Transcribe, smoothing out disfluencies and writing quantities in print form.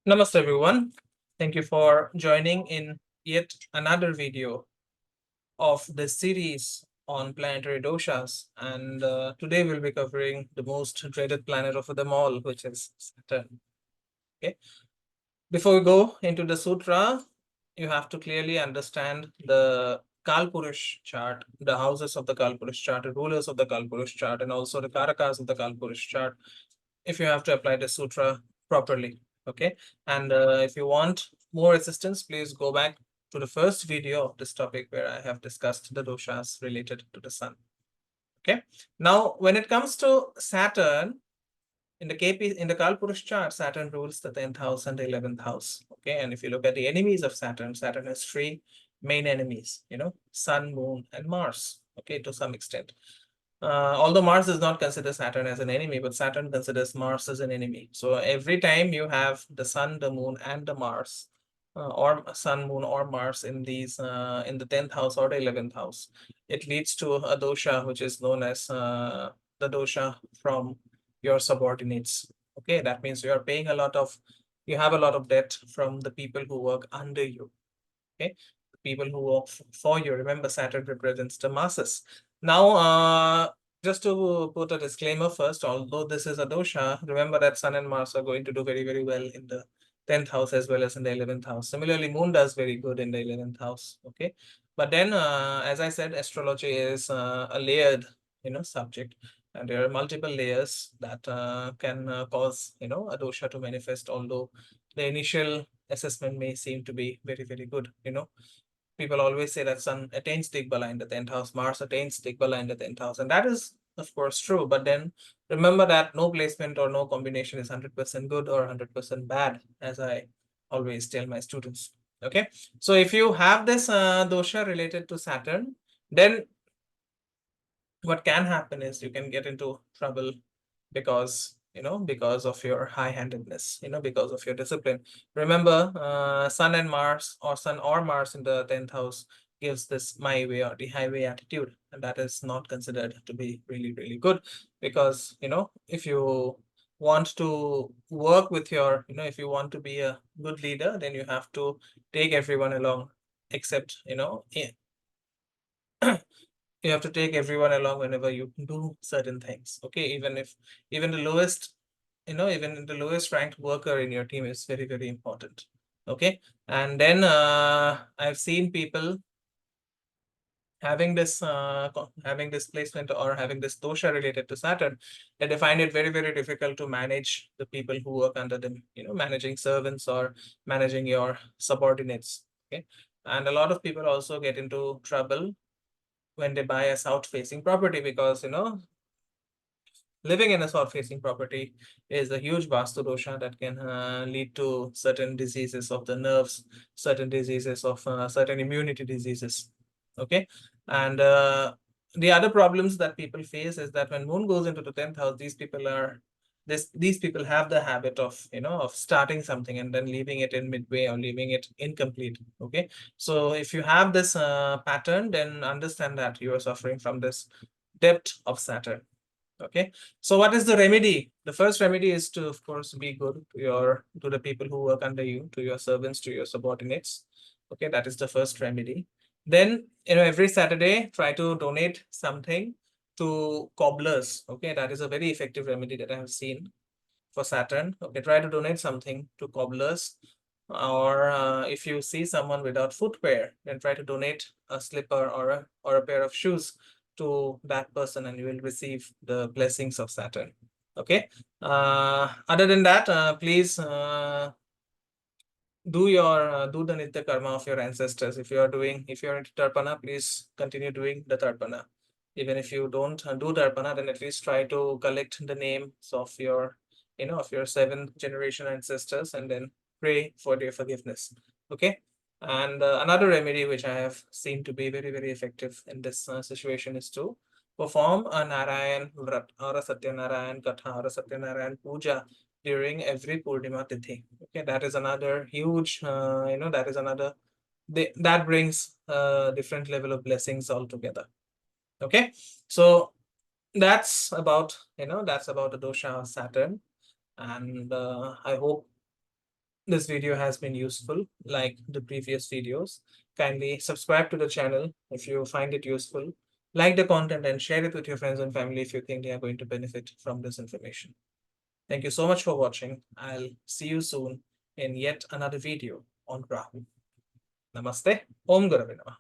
Namaste everyone. Thank you for joining in yet another video of the series on planetary doshas. And today we'll be covering the most dreaded planet of them all, which is Saturn. Okay. Before we go into the sutra, you have to clearly understand the Kalpurush chart, the houses of the Kalpurush chart, the rulers of the Kalpurush chart, and also the Karakas of the Kalpurush chart, if you have to apply the sutra properly. Okay. And if you want more assistance, please go back to the first video of this topic where I have discussed the doshas related to the sun. Okay. Now, when it comes to Saturn, in the Kalpurush chart, Saturn rules the 10th house and the 11th house. Okay. And if you look at the enemies of Saturn, Saturn has three main enemies, Sun, Moon, and Mars. Okay, to some extent. Although Mars does not consider Saturn as an enemy, but Saturn considers Mars as an enemy. So every time you have the Sun, the Moon, and the Mars, or Sun, Moon, or Mars in these in the 10th house or the 11th house, it leads to a dosha which is known as the dosha from your subordinates. Okay, that means you have a lot of debt from the people who work under you. Okay, the people who work for you. Remember, Saturn represents the masses. Now, just to put a disclaimer first, although this is a dosha, remember that Sun and Mars are going to do very, very well in the 10th house as well as in the 11th house. Similarly, Moon does very good in the 11th house. Okay, but then, as I said, astrology is a layered, subject, and there are multiple layers that can cause, a dosha to manifest. Although the initial assessment may seem to be very, very good. People always say that Sun attains Digbala in the 10th house, Mars attains Digbala in the 10th house, and that is, of course, true. But then remember that no placement or no combination is 100% good or 100% bad, as I always tell my students. Okay, so if you have this dosha related to Saturn, then what can happen is you can get into trouble because because of your high-handedness, because of your discipline. Remember, Sun and Mars, or Sun or Mars in the 10th house, gives this my way or the highway attitude, and that is not considered to be really, really good. Because if you want to work with your, if you want to be a good leader, then you have to take everyone along, except you have to take everyone along whenever you do certain things. Okay, even the lowest, even the lowest ranked worker in your team is very, very important. Okay, and then I've seen people having this placement or having this dosha related to Saturn, that they find it very, very difficult to manage the people who work under them, managing servants or managing your subordinates. Okay, and a lot of people also get into trouble when they buy a south-facing property, because living in a south-facing property is a huge vaastu dosha that can lead to certain diseases of the nerves, certain diseases of certain immunity diseases. Okay, and the other problems that people face is that when Moon goes into the 10th house, these people have the habit of of starting something and then leaving it in midway or leaving it incomplete. Okay, so if you have this pattern, then understand that you are suffering from this depth of Saturn. Okay, so what is the remedy? The first remedy is to, of course, be good to the people who work under you, to your servants, to your subordinates. Okay, that is the first remedy. Then every Saturday try to donate something to cobblers. Okay, that is a very effective remedy that I have seen for Saturn. Okay, try to donate something to cobblers, or if you see someone without footwear, then try to donate a slipper or a pair of shoes to that person, and you will receive the blessings of Saturn. Okay, other than that, please do the nitya karma of your ancestors. If you're into tarpana, please continue doing the tarpana. Even if you don't do tarpana, then at least try to collect the names of your of your 7th generation ancestors, and then pray for their forgiveness. Okay, and another remedy which I have seen to be very, very effective in this situation is to perform a Narayan Vrat or a Satyanarayan Katha or a Satyanarayan Puja during every Purnima Tithi. Okay, that is another huge, that brings a different level of blessings altogether. Okay, so that's about, that's about the dosha of Saturn. And I hope this video has been useful, like the previous videos, kindly subscribe to the channel if you find it useful. Like the content and share it with your friends and family if you think they are going to benefit from this information. Thank you so much for watching. I'll see you soon in yet another video on Graha. Namaste. Om Gurave Namah.